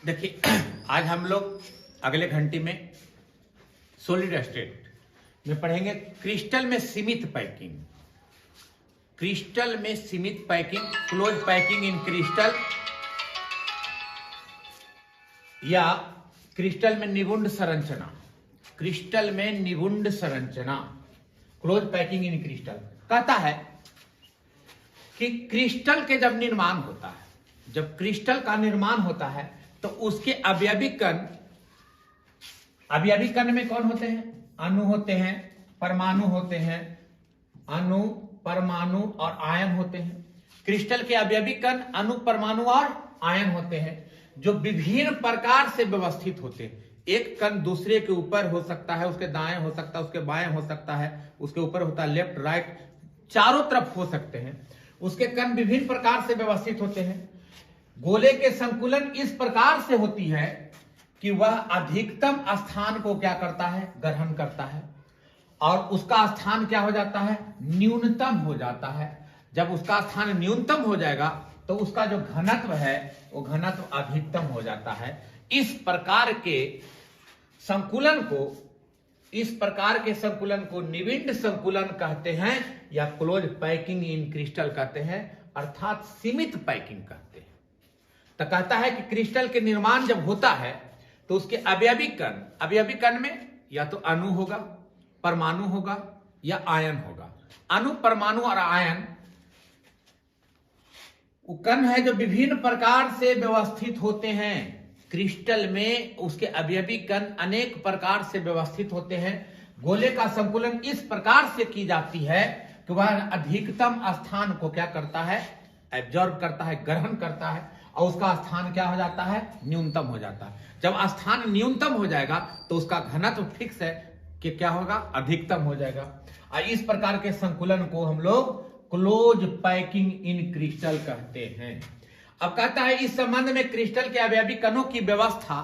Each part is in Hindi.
देखिए, आज हम लोग अगले घंटे में सॉलिड स्टेट में पढ़ेंगे क्रिस्टल में सीमित पैकिंग। क्रिस्टल में सीमित packing, close packing in crystal, या क्रिस्टल में निगुंड संरचना। क्रिस्टल में निगुंड संरचना, क्लोज पैकिंग इन क्रिस्टल। कहता है कि क्रिस्टल के जब निर्माण होता है, जब क्रिस्टल का निर्माण होता है तो उसके अवयवी कण, अवयवी कण में कौन होते हैं? अणु होते हैं, परमाणु होते हैं, अणु, परमाणु और आयन होते हैं। क्रिस्टल के अवयवी कण अणु, परमाणु और आयन होते हैं, जो विभिन्न प्रकार से व्यवस्थित होते हैं। एक कण दूसरे के ऊपर हो सकता है, उसके दाएं हो सकता है, उसके बाएं हो सकता है, उसके ऊपर होता है लेफ्ट राइट, चारों तरफ हो सकते हैं। उसके कण विभिन्न प्रकार से व्यवस्थित होते हैं। गोले के संकुलन इस प्रकार से होती है कि वह अधिकतम स्थान को क्या करता है? ग्रहण करता है, और उसका स्थान क्या हो जाता है? न्यूनतम हो जाता है। जब उसका स्थान न्यूनतम हो जाएगा तो उसका जो घनत्व है वो घनत्व अधिकतम हो जाता है। इस प्रकार के संकुलन को निविंड संकुलन कहते हैं, या क्लोज पैकिंग इन क्रिस्टल कहते हैं, अर्थात सीमित पैकिंग कहते हैं। तो कहता है कि क्रिस्टल के निर्माण जब होता है तो उसके अवयवी कण में या तो अणु होगा, परमाणु होगा या आयन होगा। अणु, परमाणु और आयन वो कण है जो विभिन्न प्रकार से व्यवस्थित होते हैं। क्रिस्टल में उसके अवयवी कण अनेक प्रकार से व्यवस्थित होते हैं। गोले का संकुलन इस प्रकार से की जाती है कि वह अधिकतम स्थान को क्या करता है? एब्जॉर्ब करता है, ग्रहण करता है, और उसका स्थान क्या हो जाता है? न्यूनतम हो जाता है। जब स्थान न्यूनतम हो जाएगा तो उसका घनत्व फिक्स है कि क्या होगा? अधिकतम हो जाएगा। और इस प्रकार के संकुलन को हम लोग क्लोज पैकिंग इन क्रिस्टल कहते हैं। अब कहता है इस संबंध में क्रिस्टल के अवयवी कणों की व्यवस्था,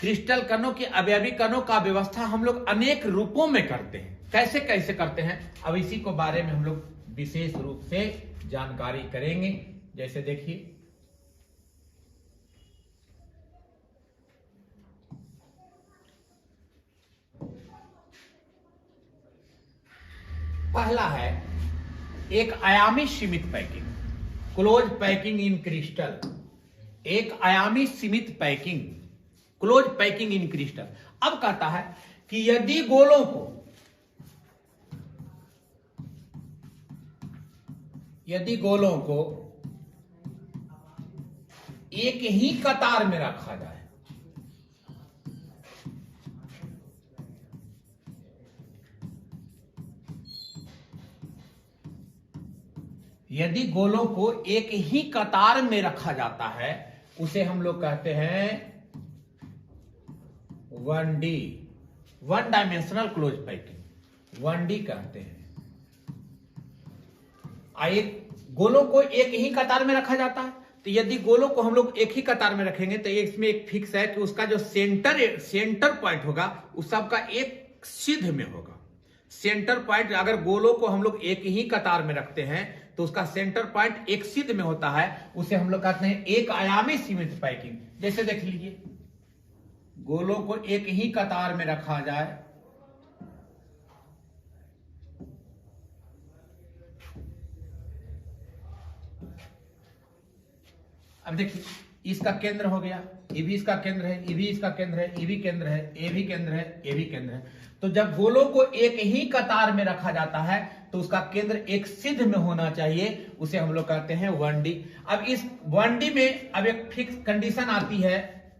क्रिस्टल कणों की अवयवी कणों का व्यवस्था हम लोग अनेक रूपों में करते हैं। कैसे कैसे करते हैं, अब इसी को बारे में हम लोग विशेष रूप से जानकारी करेंगे। जैसे देखिए, पहला है एक आयामी सीमित packing, close packing in crystal. एक आयामी सीमित packing, close packing in crystal. अब कहता है कि यदि गोलों को एक ही कतार में रखा जाए, यदि गोलों को एक ही कतार में रखा जाता है, उसे हम लोग कहते हैं 1D, one dimensional close packing, 1D कहते हैं। एक गोलों को एक ही कतार में रखा जाता है, तो यदि गोलों को हम लोग एक ही कतार में रखेंगे तो इसमें एक फिक्स है कि उसका जो सेंटर पॉइंट होगा उस सबका एक सिद्ध में होगा। सेंटर पॉइंट, अगर गोलों को हम लोग एक ही कतार में रखते हैं तो उसका सेंटर पॉइंट एक सिद्ध में होता है, उसे हम लोग कहते हैं एक आयामी सीमित पैकिंग। जैसे देख लीजिए, गोलों को एक ही कतार में रखा जाए, अब देखिए इसका केंद्र हो गया, ये भी इसका केंद्र है, ये भी इसका केंद्र है, ये भी केंद्र है, ये भी केंद्र है, ये भी केंद्र है। तो जब गोलों को एक ही कतार में रखा जाता है तो उसका केंद्र एक सिद्ध में होना चाहिए, उसे हम लोग कहते हैं 1D। अब इस 1D में अब एक फिक्स कंडीशन आती है,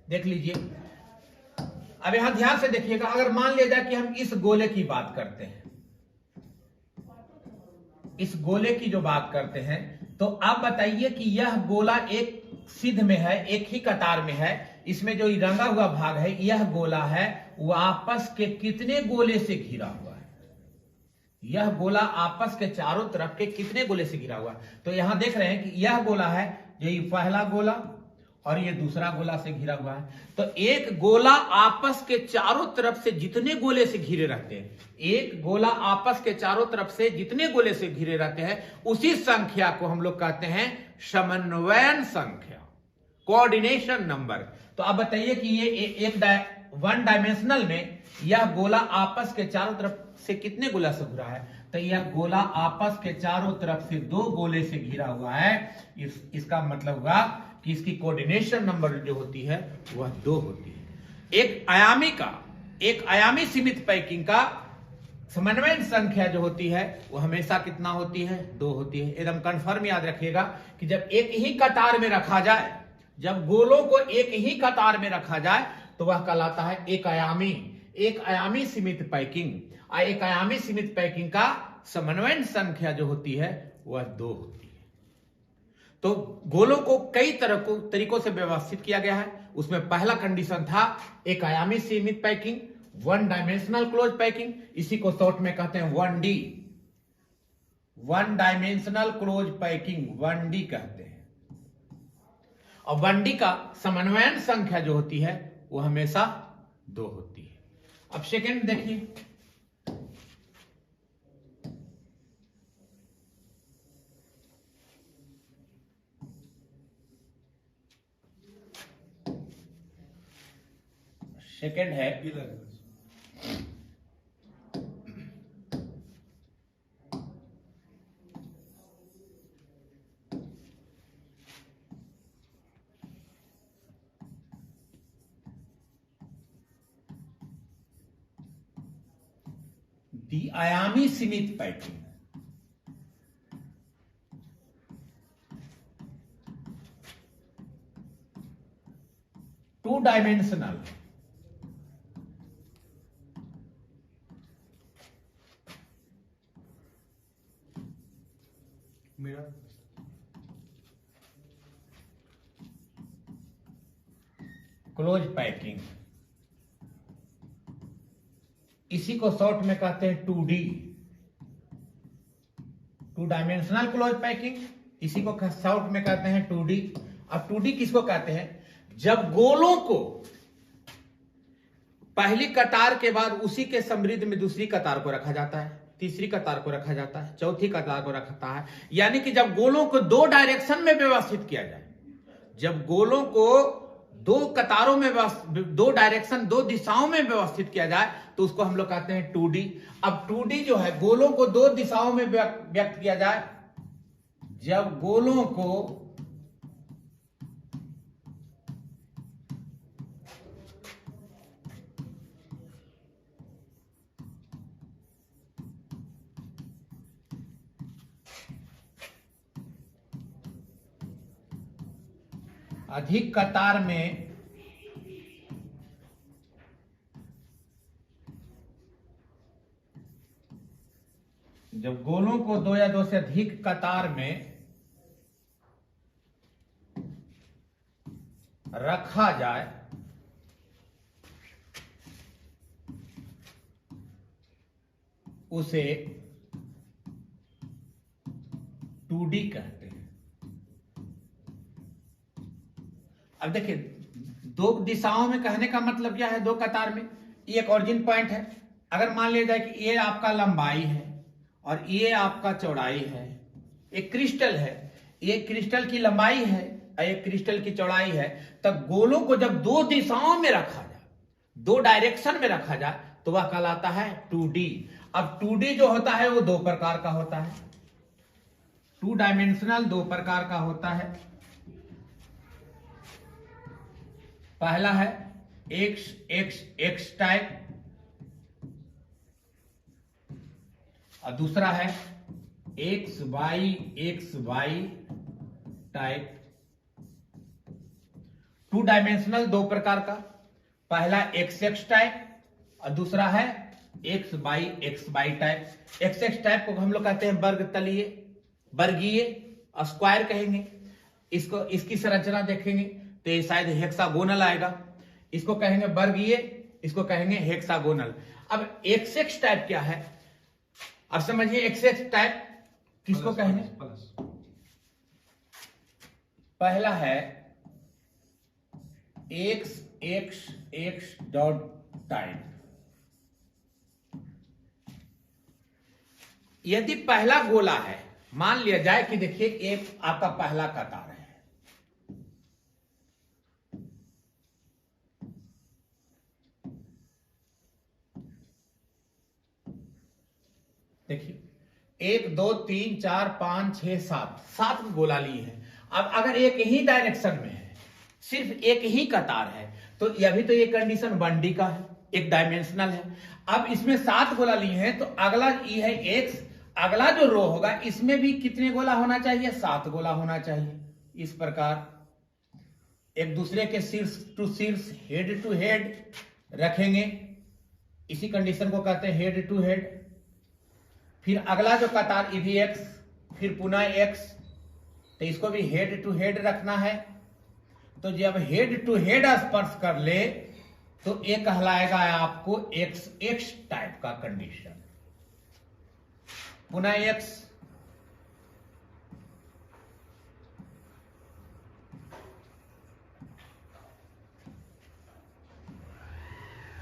देख लीजिए। अब यहां ध्यान से देखिएगा, अगर मान लिया जाए कि हम इस गोले की बात करते हैं, इस गोले की जो बात करते हैं, तो आप बताइए कि यह गोला एक सिद्ध में है, एक ही कतार में है। इसमें जो रंगा हुआ भाग है, यह गोला है, वह आपस के कितने गोले से घिरा हुआ है? यह गोला आपस के चारों तरफ के कितने गोले से घिरा हुआ है? तो यहां देख रहे हैं कि यह गोला है, यही पहला गोला, और ये दूसरा गोला से घिरा हुआ है। तो एक गोला आपस के चारों तरफ से जितने गोले से घिरे रहते हैं, एक गोला आपस के चारों तरफ से जितने गोले से घिरे रहते हैं, उसी संख्या को हम लोग कहते हैं समन्वयन संख्या। Coordination number. तो आप बताइए कि ये वन डायमेंशनल में यह गोला आपस के चारों तरफ से कितने गोला से घिरा है? तो यह गोला आपस के चारों तरफ से 2 गोले से घिरा हुआ है। इसका मतलब हुआ कि इसकी कोऑर्डिनेशन नंबर जो होती है वह 2 होती है। एक आयामी सीमित पैकिंग का समन्वय संख्या जो होती है वो हमेशा कितना होती है? 2 होती है। एकदम कंफर्म याद रखिएगा कि जब एक ही कतार में रखा जाए, जब गोलों को एक ही कतार में रखा जाए तो वह कहलाता है एक आयामी सीमित पैकिंग। एक आयामी सीमित पैकिंग का समन्वय संख्या जो होती है वह 2 होती है। तो गोलों को कई तरीकों से व्यवस्थित किया गया है। उसमें पहला कंडीशन था एक आयामी सीमित पैकिंग, 1 डायमेंशनल क्लोज पैकिंग। इसी को शॉर्ट में कहते हैं 1D, 1 dimensional close packing, 1D कहते हैं। और 1D का समन्वयन संख्या जो होती है वो हमेशा 2 होती है। अब सेकंड देखिए, सेकंड है द्विआयामी सीमित packing. Two dimensional close packing, इसी को शॉर्ट में कहते हैं 2D, 2 डायमेंशनल क्लोज पैकिंग। इसी को शॉर्ट में कहते हैं 2D। अब 2D किसको कहते हैं? जब गोलों को पहली कतार के बाद उसी के समृद्ध में दूसरी कतार को रखा जाता है, तीसरी कतार को रखा जाता है, चौथी कतार को रखता है। यानी कि जब गोलों को 2 डायरेक्शन में व्यवस्थित किया जाए, जब गोलों को 2 कतारों में 2 डायरेक्शन 2 दिशाओं में व्यवस्थित किया जाए तो उसको हम लोग कहते हैं 2D। अब 2D जो है गोलों को 2 दिशाओं में व्यक्त किया जाए, जब गोलों को अधिक कतार में जब गोलों को 2 या 2 से अधिक कतार में रखा जाए उसे 2D कहते हैं। अब देखिए 2 दिशाओं में कहने का मतलब क्या है? 2 कतार में ये एक ओरिजिन पॉइंट है। अगर मान लिया जाए कि ये आपका लंबाई है और ये आपका चौड़ाई है, एक क्रिस्टल है, ये क्रिस्टल की लंबाई है और एक क्रिस्टल की चौड़ाई है, तब गोलों को जब 2 दिशाओं में रखा जाए, 2 डायरेक्शन में रखा जाए तो वह कहलाता है 2D। अब 2D जो होता है वो 2 प्रकार का होता है, 2 डायमेंशनल 2 प्रकार का होता है। पहला है एक्स टाइप और दूसरा है एक्स वाई टाइप। 2 डायमेंशनल 2 प्रकार का, पहला एक्स टाइप और दूसरा है X Y type. X type को हम लोग कहते हैं वर्गीय, स्क्वायर कहेंगे। इसको इसकी संरचना देखेंगे तो ये शायद हेक्सागोनल आएगा। इसको कहेंगे वर्गीय, इसको कहेंगे हेक्सागोनल। अब एक्स टाइप क्या है? अब समझिए एक्स टाइप किसको कहेंगे? पहला है एक्स डॉट टाइप। यदि पहला गोला है, मान लिया जाए कि देखिए एक आपका पहला कतार है, देखिए 1 2 3 4 5 6 7 7 गोला लिए हैं। अब अगर एक ही डायरेक्शन में है, सिर्फ एक ही कतार है, तो अभी तो ये कंडीशन 1D का है, एक डायमेंशनल है। अब इसमें 7 गोला लिए हैं, तो अगला ये है x, अगला जो रो होगा इसमें भी कितने गोला होना चाहिए? 7 गोला होना चाहिए। इस प्रकार एक दूसरे के शीर्ष टू शीर्ष, हेड टू हेड रखेंगे, इसी कंडीशन को कहते हैं हेड टू हेड। फिर अगला जो कतार ये भी x, फिर पुनः x, तो इसको भी हेड टू हेड रखना है। तो जब हेड टू हेड स्पर्श कर ले तो ये कहलाएगा आपको एक्स एक्स टाइप का कंडीशन। पुनः x,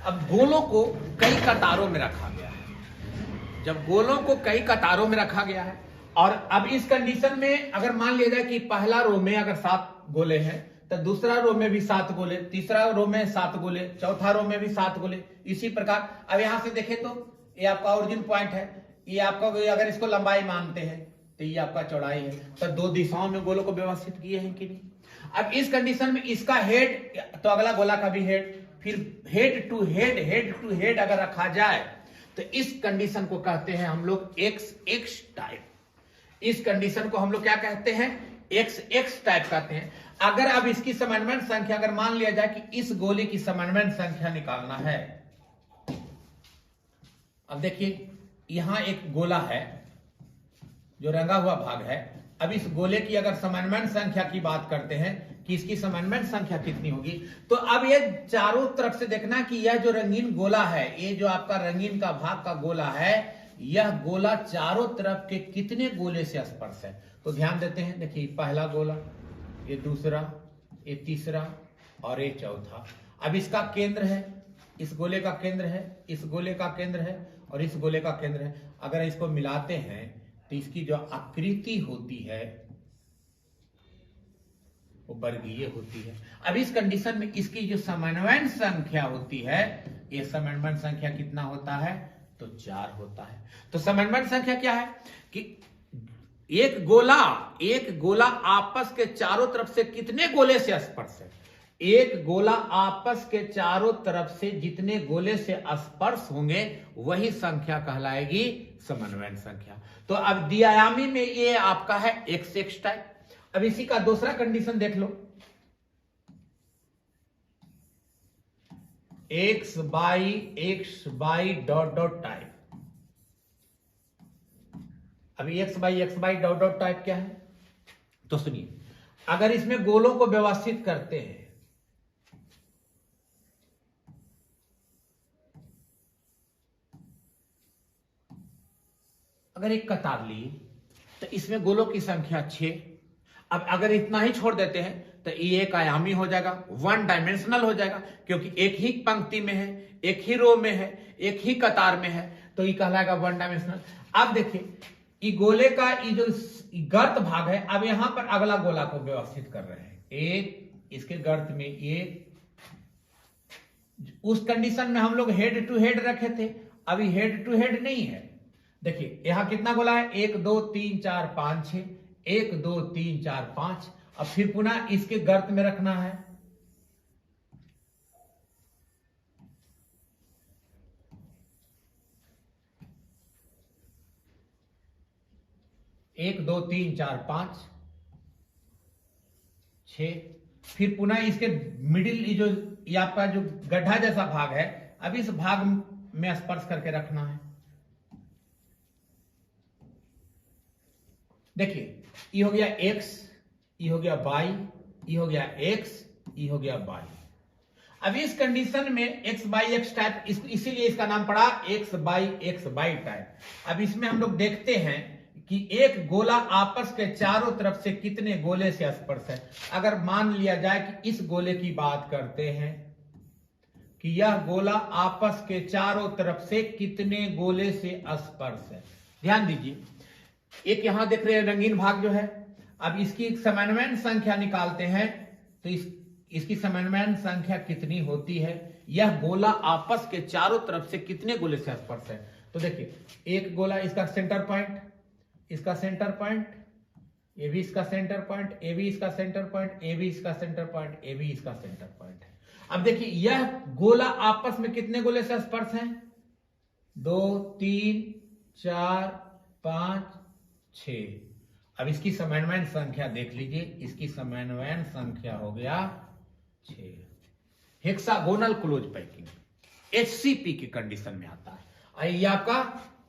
अब गोलों को कई कतारों में रखा गया है। जब गोलों को कई कतारों में रखा गया है और अब इस कंडीशन में अगर मान लिया जाए कि पहला रो में अगर 7 गोले हैं, तो दूसरा रो में भी 7 गोले, तीसरा रो में 7 गोले, चौथा रो में भी 7 गोले, इसी प्रकार। अब यहां से देखें तो ये आपका ओरिजिन पॉइंट है, ये आपका अगर इसको लंबाई मानते हैं तो ये आपका चौड़ाई है। तो 2 दिशाओं में गोलों को व्यवस्थित किए हैं कि नहीं। अब इस कंडीशन में इसका हेड, तो अगला गोला का भी हेड, फिर हेड टू हेड अगर रखा जाए तो इस कंडीशन को कहते हैं हम लोग एक्स एक्स टाइप। इस कंडीशन को हम लोग क्या कहते हैं? एक्स एक्स टाइप कहते हैं। अगर अब इसकी समन्वय संख्या अगर मान लिया जाए कि इस गोले की समन्वय संख्या निकालना है, अब देखिए यहां एक गोला है जो रंगा हुआ भाग है। अब इस गोले की अगर समन्वय संख्या की बात करते हैं कि इसकी समन्वय संख्या कितनी होगी, तो अब ये चारों तरफ से देखना कि यह जो रंगीन गोला है, ये जो आपका रंगीन का भाग का गोला है, यह गोला चारों तरफ के कितने गोले से स्पर्श है। तो ध्यान देते हैं, देखिए पहला गोला, ये दूसरा, ये तीसरा और ये चौथा। अब इसका केंद्र है, इस गोले का केंद्र है, इस गोले का केंद्र है और इस गोले का केंद्र है। अगर इसको मिलाते हैं तो इसकी जो आकृति होती है वो वर्गीय होती है। अब इस कंडीशन में इसकी जो समन्वय संख्या होती है, ये समन्वय संख्या कितना होता है? तो 4 होता है। तो समन्वय संख्या क्या है कि एक गोला आपस के चारों तरफ से कितने गोले से स्पर्श है। एक गोला आपस के चारों तरफ से जितने गोले से स्पर्श होंगे वही संख्या कहलाएगी समन्वय संख्या। तो अब द्विआयामी में ये आपका है एक्स एक्स टाइप। अब इसी का दूसरा कंडीशन देख लो, x by dot dot type. अभी x by dot dot type क्या है? तो सुनिए, अगर इसमें गोलों को व्यवस्थित करते हैं, अगर एक कतार ली तो इसमें गोलों की संख्या 6। अब अगर इतना ही छोड़ देते हैं तो ये एक आयामी हो जाएगा, 1 डायमेंशनल हो जाएगा, क्योंकि एक ही पंक्ति में है, एक ही रो में है, एक ही कतार में है, तो ये कहलाएगा 1 डायमेंशनल। अब देखिए ये गोले का ये जो गर्त भाग है, अब यहां पर अगला गोला को व्यवस्थित कर रहे हैं। एक इसके गर्त में एक, उस कंडीशन में हम लोग हेड टू हेड रखे थे, अभी हेड टू हेड नहीं है। देखिए यहां कितना गोला है? 1 2 3 4 5 6, 1 2 3 4 5। अब फिर पुनः इसके गर्त में रखना है। एक 2 3 4 5 6, फिर पुनः इसके मिडिल जो आपका जो गड्ढा जैसा भाग है, अब इस भाग में स्पर्श करके रखना है। देखिए ये हो गया x, ये हो गया y, ये हो गया x, ये हो गया y। अब इस कंडीशन में x बाई x टाइप, इसीलिए इसका नाम पड़ा x बाई टाइप। अब इसमें हम लोग देखते हैं कि एक गोला आपस के चारों तरफ से कितने गोले से स्पर्श है। अगर मान लिया जाए कि इस गोले की बात करते हैं कि यह गोला आपस के चारों तरफ से कितने गोले से स्पर्श है, ध्यान दीजिए। एक यहां देख रहे हैं रंगीन भाग जो है, अब इसकी एक समन्वय संख्या निकालते हैं तो इसकी समन्वय संख्या कितनी होती है? यह गोला आपस के चारों तरफ से कितने गोले से स्पर्श है? तो देखिए एक गोला, इसका सेंटर पॉइंट, इसका सेंटर पॉइंट, ये भी इसका सेंटर पॉइंट, ये भी इसका सेंटर पॉइंट, ये भी इसका सेंटर पॉइंट, ये भी इसका सेंटर पॉइंट है। अब देखिए यह गोला आपस में कितने गोले से स्पर्श हैं? 2 3 4 5 6। अब इसकी समन्वयन संख्या देख लीजिए, इसकी समन्वयन संख्या हो गया 6। हेक्सागोनल क्लोज पैकिंग HCP की कंडीशन में आता है। ये आपका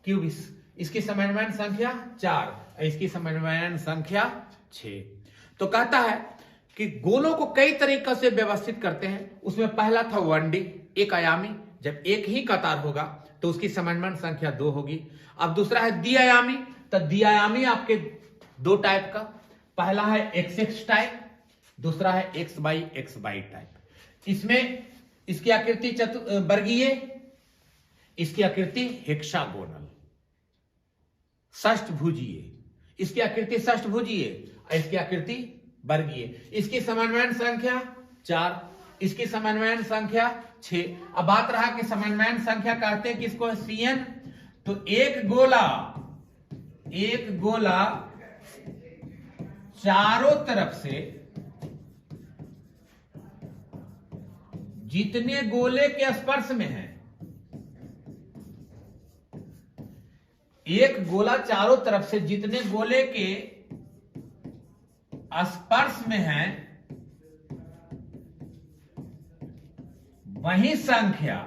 क्यूबिस, इसकी समन्वयन संख्या 4, इसकी समन्वयन संख्या 6। तो कहता है कि गोलों को कई तरीकों से व्यवस्थित करते हैं। उसमें पहला था 1D, एक आयामी। जब एक ही कतार होगा तो उसकी समन्वयन संख्या 2 होगी। अब दूसरा है द्विआयामी। तो द्विआयामी आपके 2 टाइप का, पहला है XX टाइप, दूसरा है XY टाइप। इसमें इसकी आकृति वर्गीय, इसकी आकृति हेक्सागोनल षष्ठभुजीय, इसकी आकृति षष्ठभुजीय, इसकी आकृति वर्गीय। इसकी समन्वयन संख्या 4, इसकी समन्वयन संख्या 6। अब बात रहा कि समन्वयन संख्या कहते हैं किसको? CN। तो एक गोला चारों तरफ से जितने गोले के स्पर्श में है, एक गोला चारों तरफ से जितने गोले के स्पर्श में है, वही संख्या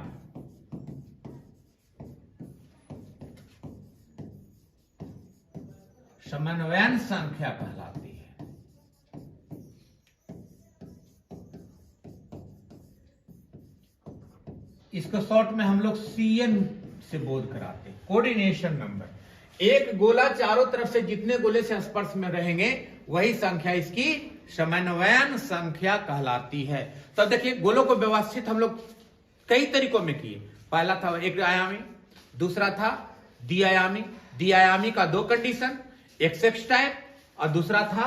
समन्वयन संख्या कहलाती है। इसको शॉर्ट में हम लोग CN से बोध कराते हैं, कोऑर्डिनेशन नंबर। एक गोला चारों तरफ से जितने गोले से स्पर्श में रहेंगे, वही संख्या इसकी समन्वयन संख्या कहलाती है। तो देखिए गोलों को व्यवस्थित हम लोग कई तरीकों में किए। पहला था एक आयामी, दूसरा था द्विआयामी। द्विआयामी का 2 कंडीशन, XX टाइप, और दूसरा था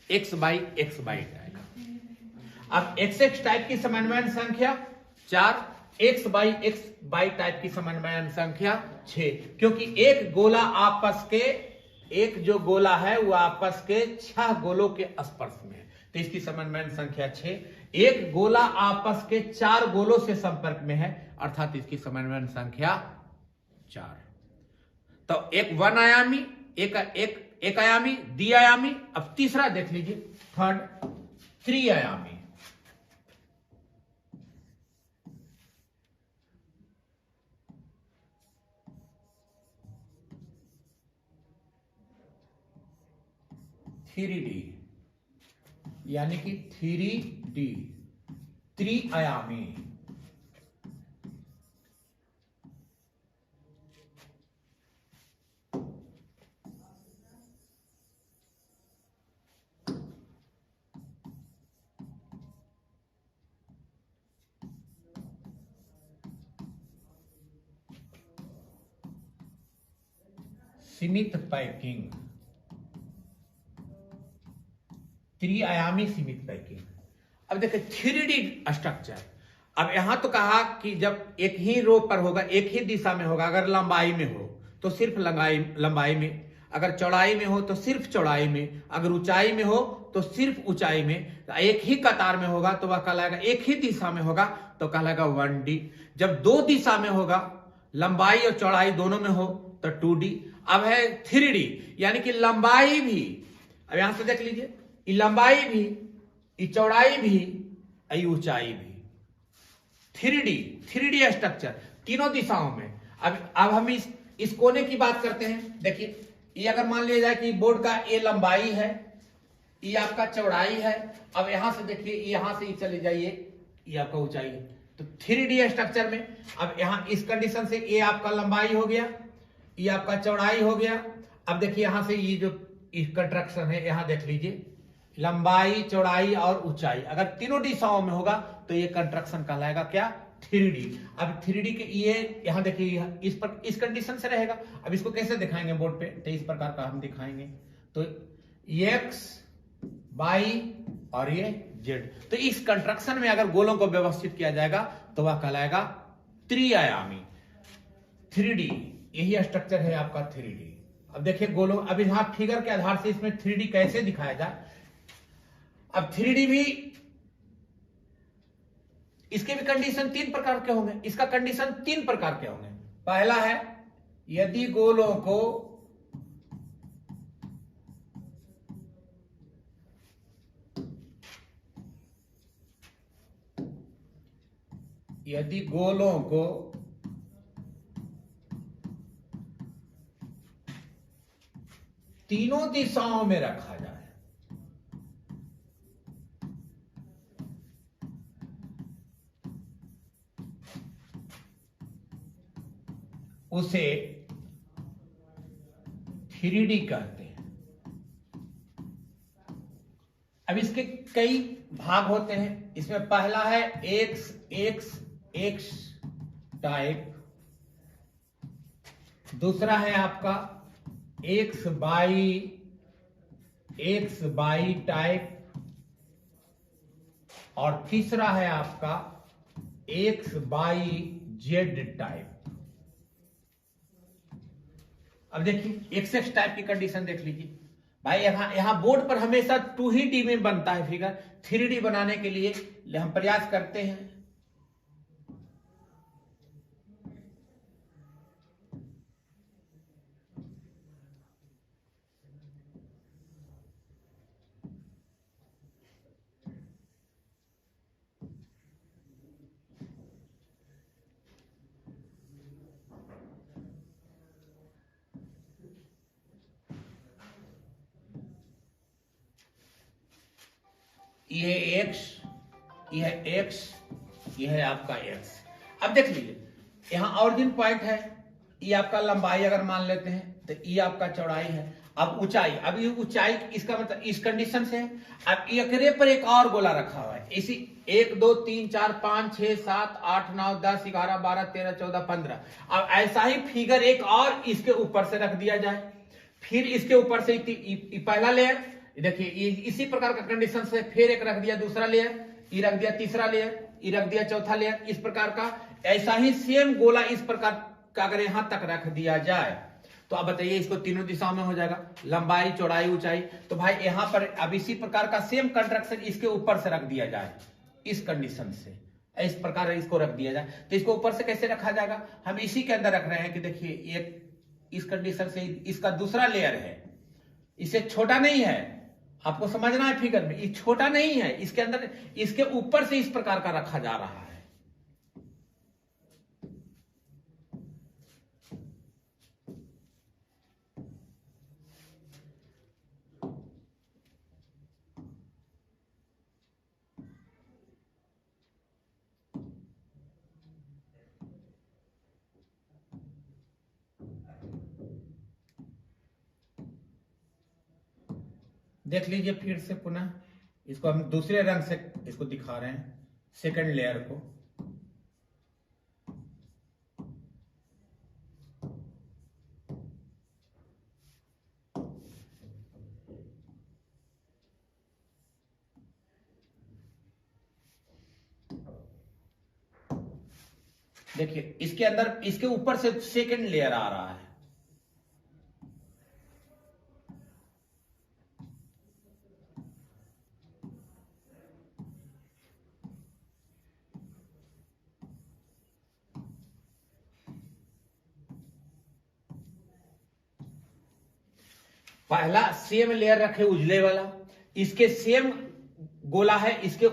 XY टाइप। अब XX टाइप की समन्वयन संख्या 4, XY टाइप की समन्वयन संख्या 6, क्योंकि एक गोला आपस के, एक जो गोला है वो आपस के 6 गोलों के स्पर्श में है, तो इसकी समन्वयन संख्या 6। एक गोला आपस के 4 गोलों से संपर्क में है, अर्थात इसकी समन्वयन संख्या 4। तो एक 1 आयामी, एक आयामी, द्विआयामी। अब तीसरा देख लीजिए, थर्ड, त्रिआयामी। यानी कि 3D, त्रिआयामी। सीमित पैकिंग, त्रिआयामी सीमित पैकिंग। अब देखिए 3D स्ट्रक्चर। अब यहां तो कहा कि जब एक ही रो पर होगा, एक ही दिशा में होगा, अगर लंबाई में हो तो सिर्फ लंबाई में, अगर चौड़ाई में हो तो सिर्फ चौड़ाई में, अगर ऊंचाई में हो तो सिर्फ ऊंचाई में, एक ही कतार में होगा तो वह कहलाएगा, एक ही दिशा में होगा तो कहलाएगा 1D। जब 2 दिशा में होगा, लंबाई और चौड़ाई दोनों में हो तो 2D। अब है 3D, यानी कि लंबाई भी, अब यहां से देख लीजिए, ये लंबाई भी, ये चौड़ाई भी, ये ऊंचाई भी। 3D स्ट्रक्चर तीनों दिशाओं में। अब हम इस कोने की बात करते हैं। देखिए ये अगर मान लिया जाए कि बोर्ड का ये लंबाई है, ये आपका चौड़ाई है। अब यहां से देखिए, यहां से चले जाइए, ये आपका ऊंचाई है। तो 3D स्ट्रक्चर में अब यहां इस कंडीशन से ये आपका लंबाई हो गया, ये आपका चौड़ाई हो गया। अब देखिए यहां से ये जो कंस्ट्रक्शन है, यहां देख लीजिए, लंबाई, चौड़ाई और ऊंचाई, अगर तीनों दिशाओं में होगा तो ये कंस्ट्रक्शन कहलाएगा क्या? 3D। अब 3D के ये यहां देखिए, इस कंडीशन से रहेगा। अब इसको कैसे दिखाएंगे बोर्ड पे? तो इस प्रकार का हम दिखाएंगे। तो X, Y और ये Z। तो इस कंस्ट्रक्शन में अगर गोलों को व्यवस्थित किया जाएगा तो वह कहलाएगा त्रिआयामी, 3D यही स्ट्रक्चर है आपका 3D। अब देखिए गोलों, अब यहां फिगर के आधार से इसमें 3D कैसे दिखाया जाए। अब 3D भी, इसके भी कंडीशन 3 प्रकार के होंगे, इसका कंडीशन 3 प्रकार के होंगे। पहला है यदि गोलों को तीनों दिशाओं में रखा जाए, उसे 3D कहते हैं। अब इसके कई भाग होते हैं। इसमें पहला है एक्स टाइप, दूसरा है आपका एक्स बाई टाइप, और तीसरा है आपका एक्स बाई जेड टाइप। अब देखिए एक्स टाइप की कंडीशन देख लीजिए भाई। यहां बोर्ड पर हमेशा 2D में बनता है फिगर, 3D बनाने के लिए हम प्रयास करते हैं। ये एक्स, ये है आपका एक्स। अब देख लीजिए यहां ऑरिजिन पॉइंट है, ये आपका लंबाई अगर मान लेते हैं तो ये आपका चौड़ाई है। अब ऊंचाई, अब ये ऊंचाई इसका मतलब इस कंडीशन से है। अब एकरे पर एक और गोला रखा हुआ है, इसी 1 2 3 4 5 6 7 8 9 10 11 12 13 14 15। अब ऐसा ही फिगर एक और इसके ऊपर से रख दिया जाए, फिर इसके ऊपर से पहला लेयर देखिए, इसी प्रकार का कंडीशन से फिर एक रख दिया दूसरा लेयर, ये रख दिया तीसरा लेयर, ये रख दिया चौथा लेयर, इस प्रकार का ऐसा ही सेम गोला इस प्रकार का अगर यहां तक रख दिया जाए तो अब बताइए इसको तीनों दिशाओं में हो जाएगा, लंबाई चौड़ाई ऊंचाई। तो भाई यहां पर अब इसी प्रकार का सेम कंस्ट्रक्शन इसके ऊपर से रख दिया जाए, इस कंडीशन से इस प्रकार इसको रख दिया जाए। तो इसको ऊपर से कैसे रखा जाएगा, हम इसी के अंदर रख रहे हैं कि देखिए एक इस कंडीशन से इसका दूसरा लेयर है, इससे छोटा नहीं है, आपको समझना है फिगर में, ये छोटा नहीं है, इसके अंदर इसके ऊपर से इस प्रकार का रखा जा रहा है। देख लीजिए फिर से पुनः इसको हम दूसरे रंग से इसको दिखा रहे हैं, सेकंड लेयर को। देखिए इसके अंदर इसके ऊपर से सेकंड लेयर आ रहा है। पहला सेम लेयर रखे उजले वाला, इसके सेम गोला है, इसके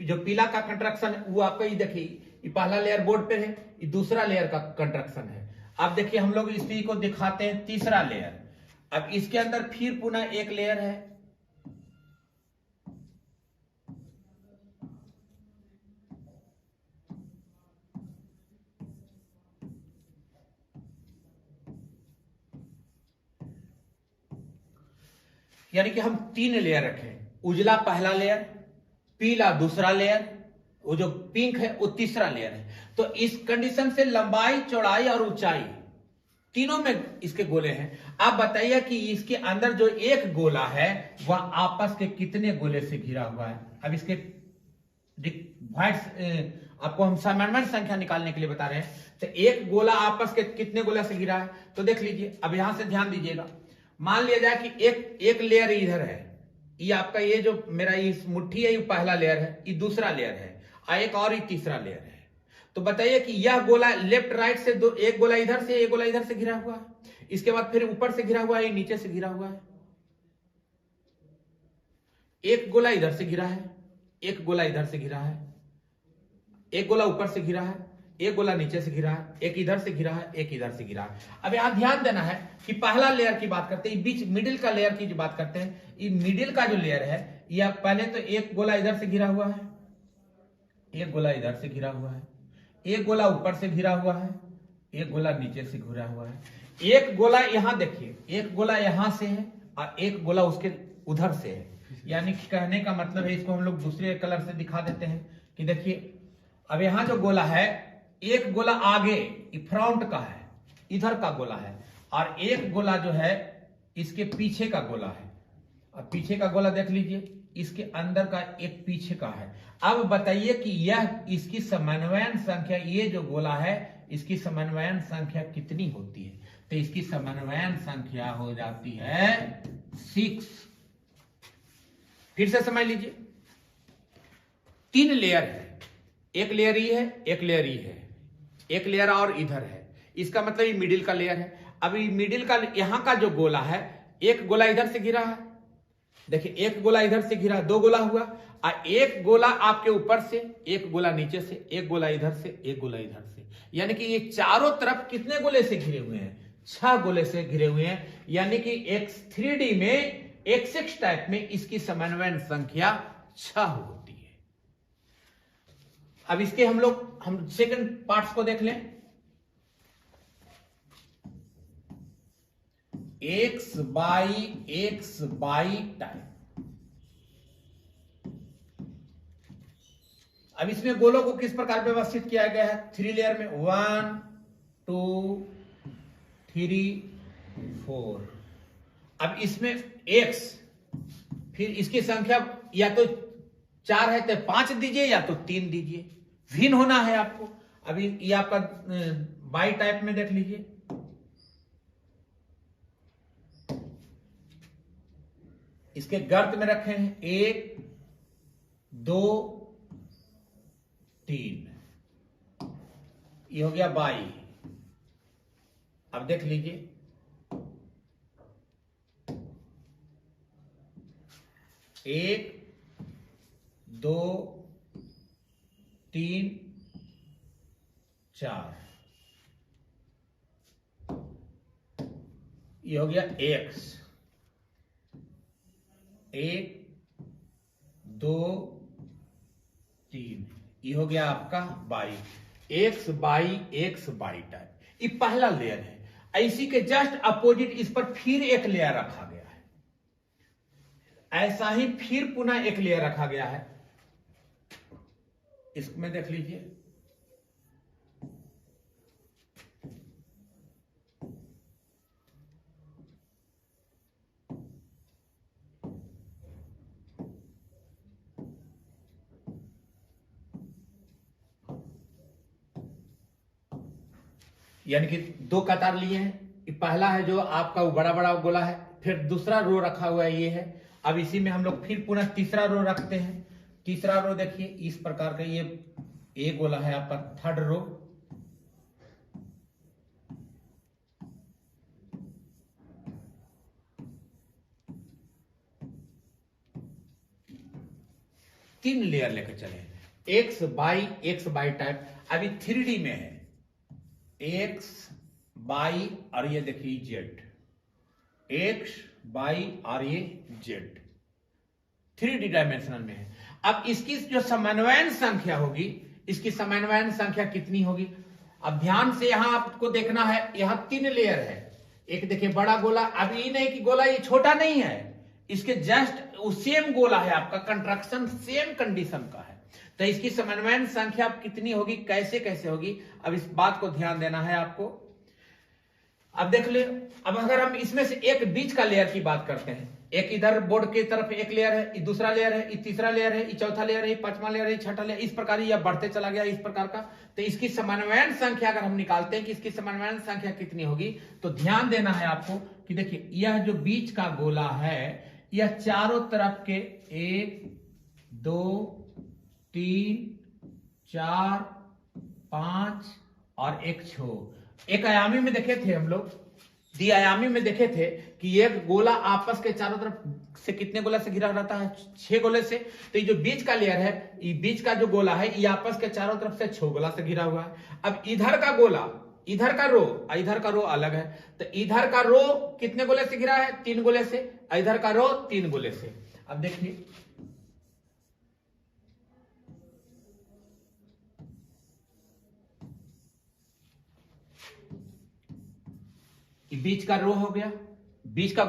जो पीला का कंस्ट्रक्शन है वो आपका ये देखिए, ये पहला लेयर बोर्ड पे है, ये दूसरा लेयर का कंस्ट्रक्शन है। अब देखिए हम लोग इसी को दिखाते हैं तीसरा लेयर। अब इसके अंदर फिर पुनः एक लेयर है, यानी कि हम 3 लेयर रखे, उजला पहला लेयर, पीला दूसरा लेयर, वो जो पिंक है वो तीसरा लेयर है। तो इस कंडीशन से लंबाई चौड़ाई और ऊंचाई तीनों में इसके गोले हैं। आप बताइए कि इसके अंदर जो एक गोला है वह आपस के कितने गोले से घिरा हुआ है। अब इसके आपको हम समन्वय संख्या निकालने के लिए बता रहे हैं। तो एक गोला आपस के कितने गोला से घिरा है, तो देख लीजिए। अब यहां से ध्यान दीजिएगा, मान लिया जाए कि एक लेयर इधर है, ये आपका ये जो मेरा इस मुट्ठी है ये पहला लेयर है, ये दूसरा लेयर है, और एक और ये तीसरा लेयर है। तो बताइए कि यह गोला लेफ्ट राइट से दो, एक गोला इधर से एक गोला इधर से घिरा हुआ है, इसके बाद फिर ऊपर से घिरा हुआ है, नीचे से घिरा हुआ है, एक गोला इधर से घिरा है, एक गोला इधर से घिरा है, एक गोला ऊपर से घिरा है, एक गोला नीचे से घिरा है, एक इधर से घिरा है, एक इधर से घिरा है। अब यहां ध्यान देना है कि पहला लेयर की बात करते हैं, बीच मिडिल का लेयर की जो बात करते हैं, ये मिडिल का जो लेयर है, यह पहले तो एक गोला इधर से घिरा हुआ है, एक गोला इधर से घिरा हुआ है, एक गोला ऊपर से घिरा हुआ है, एक गोला नीचे से घिरा हुआ है, एक गोला यहां देखिए, एक गोला यहां से है और एक गोला उसके उधर से है। यानी कहने का मतलब है, इसको हम लोग दूसरे कलर से दिखा देते हैं कि देखिए, अब यहां जो गोला है, एक गोला आगे फ्रंट का है, इधर का गोला है, और एक गोला जो है इसके पीछे का गोला है, और पीछे का गोला देख लीजिए, इसके अंदर का एक पीछे का है। अब बताइए कि यह इसकी समन्वयन संख्या, ये जो गोला है इसकी समन्वयन संख्या कितनी होती है, तो इसकी समन्वयन संख्या हो जाती है 6। फिर से समझ लीजिए, 3 लेयर है, एक लेयर ही है, एक लेयर ही है, एक लेयर और इधर है, इसका मतलब ये मिडिल का लेयर है। अब ये मिडिल का यहां का जो गोला है, एक गोला इधर से घिरा है, देखिए एक गोला इधर से घिरा, 2 गोला हुआ, और एक गोला आपके ऊपर से, एक गोला नीचे से, एक गोला इधर से, एक गोला इधर से, यानी कि ये चारों तरफ कितने गोले से घिरे हुए हैं, 6 गोले से घिरे हुए हैं। यानी कि X3D में, X6 टाइप में इसकी समन्वयन संख्या 6 होती है। अब इसके हम सेकंड पार्ट्स को देख लें। X by type. अब इसमें गोलों को किस प्रकार व्यवस्थित किया गया है, 3 लेयर में, 1 2 3 4। अब इसमें X, फिर इसकी संख्या या तो 4 है तो 5 दीजिए, या तो 3 दीजिए, भिन्न होना है आपको। अभी ये आपका बाई टाइप में देख लीजिए, इसके गर्त में रखे हैं 1 2 3, ये हो गया बाई। अब देख लीजिए, 1 2 3 4, ये हो गया X, 1 2 3, ये हो गया आपका बाई। X बाई टाइप, ये पहला लेयर है। इसी के जस्ट अपोजिट इस पर फिर एक लेयर रखा गया है, ऐसा ही फिर पुनः एक लेयर रखा गया है। इसमें देख लीजिए, यानी कि 2 कतार लिए हैं। पहला है जो आपका वो बड़ा बड़ा गोला है, फिर दूसरा रो रखा हुआ है, ये है। अब इसी में हम लोग फिर पुनः तीसरा रो रखते हैं। तीसरा रो देखिए इस प्रकार का, ये गोला है आपका 3rd रो, तीन लेयर लेकर चले, X बाई टाइप। अभी 3D में है, X बाई और ये देखिए Z, X बाई और ये Z, 3D डायमेंशनल में है। अब इसकी जो समन्वयन संख्या होगी, इसकी समन्वयन संख्या कितनी होगी? अब ध्यान से यहां आपको देखना है, यहां 3 लेयर है। एक देखिए बड़ा गोला, अब ये नहीं कि गोला ये छोटा नहीं है, इसके जस्ट सेम गोला है आपका, कंट्रक्शन सेम कंडीशन का है। तो इसकी समन्वयन संख्या कितनी होगी, कैसे कैसे होगी, अब इस बात को ध्यान देना है आपको। अब देख ले, अब अगर हम इसमें से एक बीच का लेयर की बात करते हैं, एक इधर बोर्ड की तरफ एक लेयर है, ये दूसरा लेयर है, ये तीसरा लेयर है, ये चौथा लेयर है, ये पांचवा लेयर है, ये छठा लेयर, इस प्रकार यह बढ़ते चला गया इस प्रकार का। तो इसकी समन्वयन संख्या अगर हम निकालते हैं कि इसकी समन्वयन संख्या कितनी होगी, तो ध्यान देना है आपको कि देखिए यह जो बीच का गोला है यह चारों तरफ के 1 2 3 4 5 और एक छो, एक आयामी में देखे थे हम लोग, द्विआयामी में देखे थे कि एक गोला आपस के चारों तरफ से कितने गोला से घिरा रहता है, 6 गोले से। तो ये जो बीच का लेयर है, ये बीच का जो गोला है ये आपस के चारों तरफ से 6 गोला से घिरा हुआ है। अब इधर का गोला, इधर का रो, इधर का रो अलग है, तो इधर का रो कितने गोले से घिरा है, 3 गोले से, इधर का रो 3 गोले से। अब देखिए बीच का रो हो गया, बीच का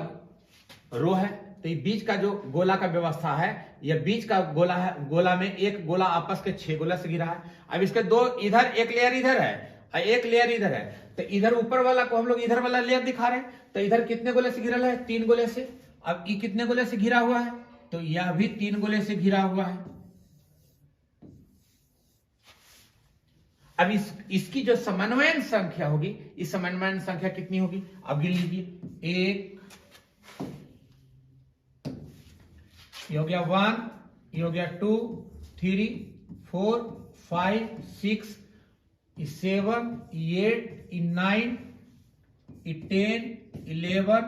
रो है, तो ये बीच का जो गोला का व्यवस्था है, यह बीच का गोला है, गोला में एक गोला आपस के 6 गोला से घिरा है। अब इसके दो इधर, एक लेयर इधर है और एक लेयर इधर है, तो इधर ऊपर वाला को हम लोग इधर वाला लेयर दिखा रहे हैं, तो इधर कितने गोले से घिरा है, 3 गोले से। अब ये कितने गोले से घिरा हुआ है, तो यह भी 3 गोले से घिरा हुआ है। अब इसकी जो समन्वयन संख्या होगी, इस समन्वयन संख्या कितनी होगी, अब गिन लीजिए, 1 ये हो गया 1, ये हो गया 2 3 4 5 6 7 8 9 10 11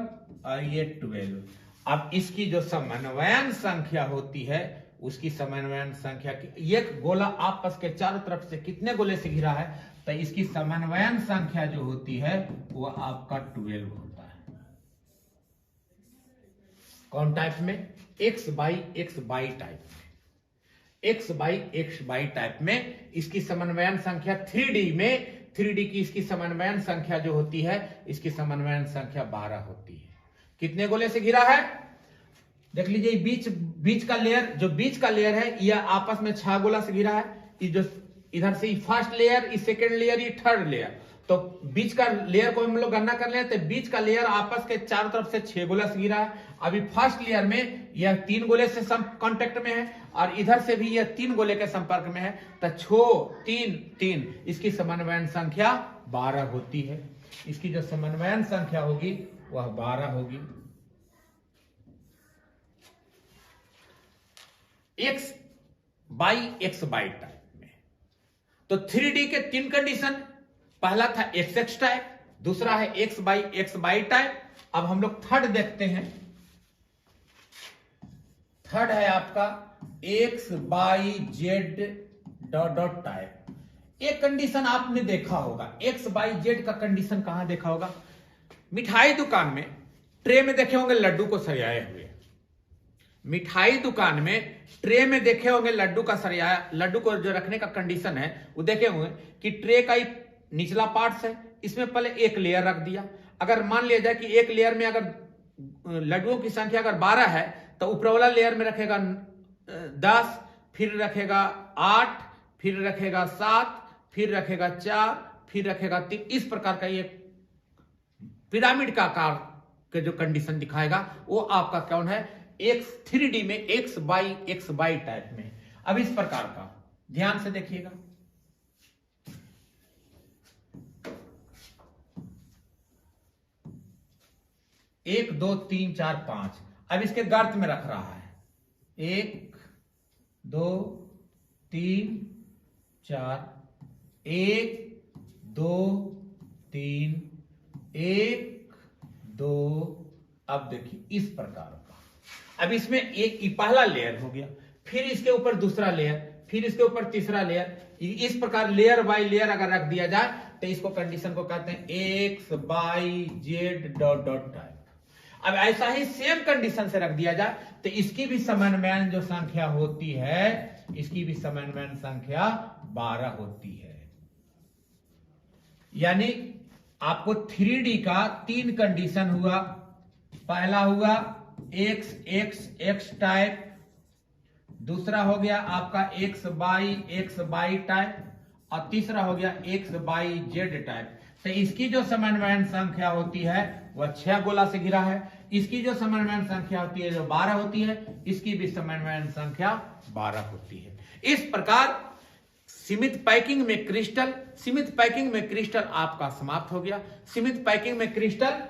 और ये 12। अब इसकी जो समन्वयन संख्या होती है, उसकी समन्वयन संख्या की, एक गोला आपस के चारों तरफ से कितने गोले से घिरा है, तो इसकी समन्वयन संख्या जो होती है वो आपका 12 होता है। कौन टाइप में, x by x by type में, x by x by type में इसकी समन्वयन संख्या 3D में, 3D की इसकी समन्वयन संख्या जो होती है, इसकी समन्वयन संख्या 12 होती है। कितने गोले से घिरा है, देख लीजिए, बीच का लेयर, जो बीच का लेयर है यह आपस में 6 गोला से घिरा है। ये जो इधर से फर्स्ट लेयर, ये सेकेंड लेयर, ये थर्ड लेयर, तो बीच का लेयर को हम लोग गणना कर ले, तो बीच का लेयर आपस के चारों तरफ से 6 गोला से घिरा है। अभी फर्स्ट लेयर में यह 3 गोले से कांटेक्ट में है और इधर से भी यह 3 गोले के संपर्क में है, तो 6 3 3, इसकी समन्वयन संख्या 12 होती है। इसकी जो समन्वयन संख्या होगी वह 12 होगी। x by x by type में, तो 3D के 3 कंडीशन, पहला था XX टाइप, दूसरा है x by x by type. अब हम लोग थर्ड देखते हैं, थर्ड है आपका x by z dot dot type. एक कंडीशन आपने देखा होगा, x बाई z का कंडीशन कहां देखा होगा, मिठाई दुकान में ट्रे में देखे होंगे लड्डू को सरियाए हुए, मिठाई दुकान में ट्रे में देखे होंगे लड्डू का सरियाया, लड्डू को जो रखने का कंडीशन है वो देखे होंगे कि ट्रे का निचला पार्ट है, इसमें पहले एक लेयर रख दिया। अगर मान लिया जाए कि एक लेयर में अगर लड्डुओं की संख्या अगर 12 है, तो ऊपर वाला लेयर में रखेगा 10, फिर रखेगा 8, फिर रखेगा 7, फिर रखेगा 4, फिर रखेगा 3। इस प्रकार का ये पिरामिड का आकार के जो कंडीशन दिखाएगा वो आपका कौन है, x 3D में x बाई टाइप में। अब इस प्रकार का ध्यान से देखिएगा, एक 2 3 4 5, अब इसके गर्त में रख रहा है 1 2 3 4, 1 2 3 1 2। अब देखिए इस प्रकार का, अब इसमें एक पहला लेयर हो गया, फिर इसके ऊपर दूसरा लेयर, फिर इसके ऊपर तीसरा लेयर, इस प्रकार लेयर बाय लेयर अगर रख दिया जाए तो इसको कंडीशन को कहते हैं x by Z dot dot type. अब ऐसा ही सेम कंडीशन से रख दिया जाए तो इसकी भी समन्वयन जो संख्या होती है, इसकी भी समन्वयन संख्या 12 होती है। यानी आपको 3D का 3 कंडीशन हुआ, पहला हुआ x x x टाइप, दूसरा हो गया आपका x बाई टाइप और तीसरा हो गया x बाई जेड टाइप। तो इसकी जो समन्वयन संख्या होती है वह 6 गोला से घिरा है। इसकी जो समन्वयन संख्या होती है जो 12 होती है, इसकी भी समन्वयन संख्या 12 होती है। इस प्रकार सीमित पैकिंग में क्रिस्टल आपका समाप्त हो गया। सीमित पैकिंग में क्रिस्टल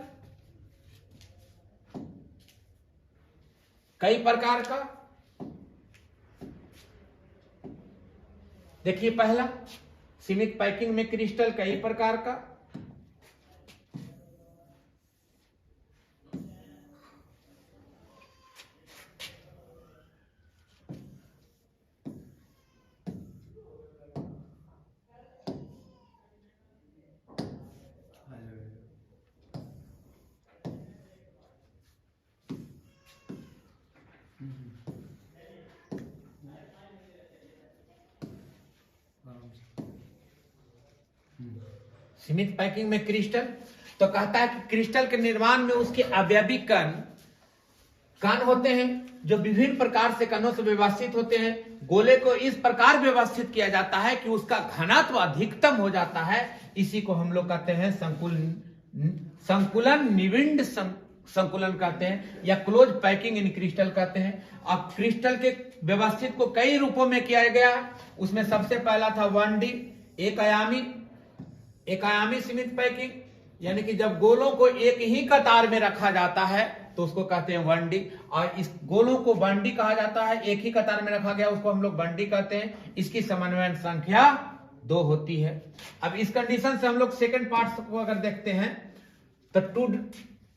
कई प्रकार का, देखिए पहला, सीमित पैकिंग में क्रिस्टल कई प्रकार का। सीमित पैकिंग में क्रिस्टल तो कहता है कि क्रिस्टल के निर्माण में उसके अवयवी कण होते हैं जो विभिन्न प्रकार से कणों से व्यवस्थित होते हैं। गोले को इस प्रकार व्यवस्थित किया जाता है कि उसका घनत्व अधिकतम हो जाता है। इसी को हम लोग कहते हैं संकुलन निविंड संकुलन कहते हैं या क्लोज पैकिंग इन क्रिस्टल कहते हैं। अब क्रिस्टल के व्यवस्थित को कई रूपों में किया गया। उसमें सबसे पहला था 1D एक आयामी सीमित पैकिंग, यानी कि जब गोलों को एक ही कतार में रखा जाता है तो उसको कहते हैं 1D, और इस गोलों को 1D कहा जाता है। एक ही कतार में रखा गया उसको हम लोग 1D कहते हैं। इसकी समन्वयन संख्या 2 होती है। अब इस कंडीशन से हम लोग सेकंड पार्ट को अगर देखते हैं तो 2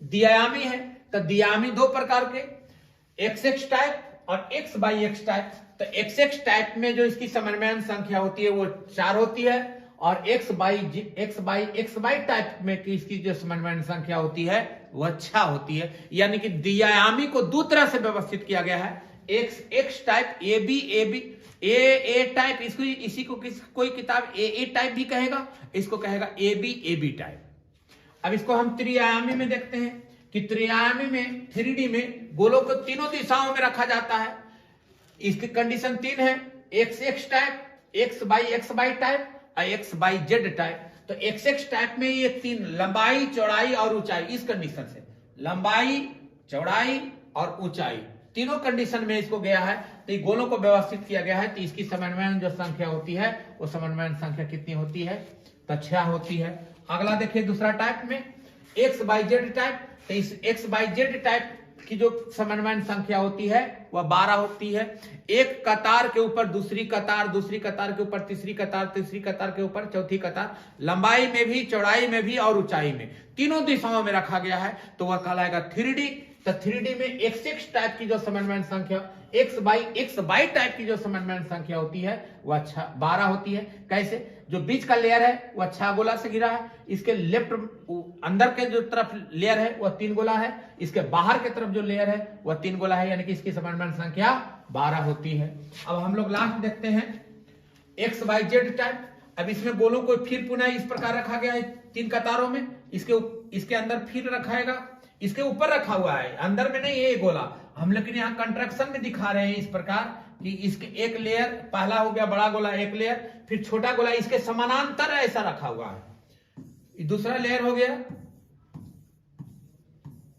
द्विआयामी है। तो द्विआयामी 2 प्रकार के, XX टाइप और X/X टाइप। तो XX टाइप में जो इसकी समन्वयन संख्या होती है वो 4 होती है, और X/XY टाइप में की इसकी जो समन्वयन संख्या होती है वह 6 होती है। यानी कि द्विआयामी को 2 तरह से व्यवस्थित किया गया है। X टाइप, A टाइप, इसको इसी को कोई किताब AA टाइप भी कहेगा, इसको कहेगा AB टाइप। अब इसको हम त्रिआयामी में देखते हैं कि त्रिआयामी में 3D में गोलों को तीनों दिशाओं में रखा जाता है। इसकी कंडीशन 3 है, XX टाइप, X/XY टाइप और XYZ टाइप। तो XX टाइप में ये 3 लंबाई, चौड़ाई और ऊंचाई, इस कंडीशन से लंबाई, चौड़ाई और ऊंचाई तीनों कंडीशन में इसको गया है। तो ये गोलों को व्यवस्थित किया गया है। तो इसकी समन्वयन जो संख्या होती है वो समन्वयन संख्या कितनी होती है? तो 6 होती है। अगला देखिए दूसरा टाइप में XYZ टाइप। तो इस XYZ टाइप की जो समन्वयन संख्या होती है वह 12 होती है। एक कतार के ऊपर दूसरी कतार, दूसरी कतार के ऊपर तीसरी कतार, तीसरी कतार के ऊपर चौथी कतार, लंबाई में भी, चौड़ाई में भी और ऊंचाई में, तीनों दिशाओं में रखा गया है। तो वह कहलाएगा 3D। तो 3D में XX टाइप की जो समन्वयन संख्या, XY टाइप की जो समन्वयन संख्या होती है वह 12 होती है। कैसे? जो बीच का लेयर है वह 6 गोला से घिरा है। इसके लेफ्ट अंदर के जो तरफ लेयर है वह 3 गोला है। इसके बाहर के तरफ जो लेयर है वह 3 गोला है, यानी कि इसकी समन्वयन संख्या 12 होती है। अब हम लोग लास्ट देखते हैं XYZ टाइप। अब इसमें गोलों को फिर पुनः इस प्रकार रखा गया है 3 कतारों में। इसके अंदर फिर रखाएगा, इसके ऊपर रखा हुआ है, अंदर में नहीं ये गोला। हम लेकिन यहाँ कंट्रैक्शन में दिखा रहे हैं इस प्रकार कि इसके एक लेयर, पहला हो गया बड़ा गोला एक लेयर, फिर छोटा गोला इसके समानांतर ऐसा रखा हुआ है, दूसरा लेयर हो गया।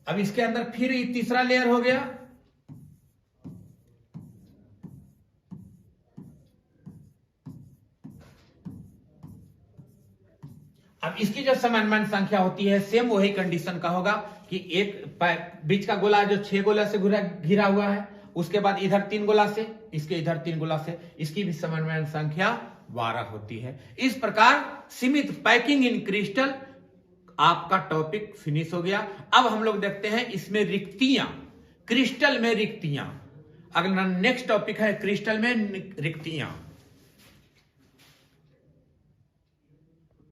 अब इसके अंदर फिर तीसरा लेयर हो गया। अब इसकी जो समन्वयन संख्या होती है सेम वही कंडीशन का होगा कि एक बीच का गोला जो 6 गोला से घिरा हुआ है, उसके बाद इधर 3 गोला से, इसके इधर 3 गोला से, इसकी भी समन्वयन संख्या 12 होती है। इस प्रकार सीमित पैकिंग इन क्रिस्टल आपका टॉपिक फिनिश हो गया। अब हम लोग देखते हैं इसमें रिक्तियां, क्रिस्टल में रिक्तियां। अगला नेक्स्ट टॉपिक है क्रिस्टल में रिक्तियां।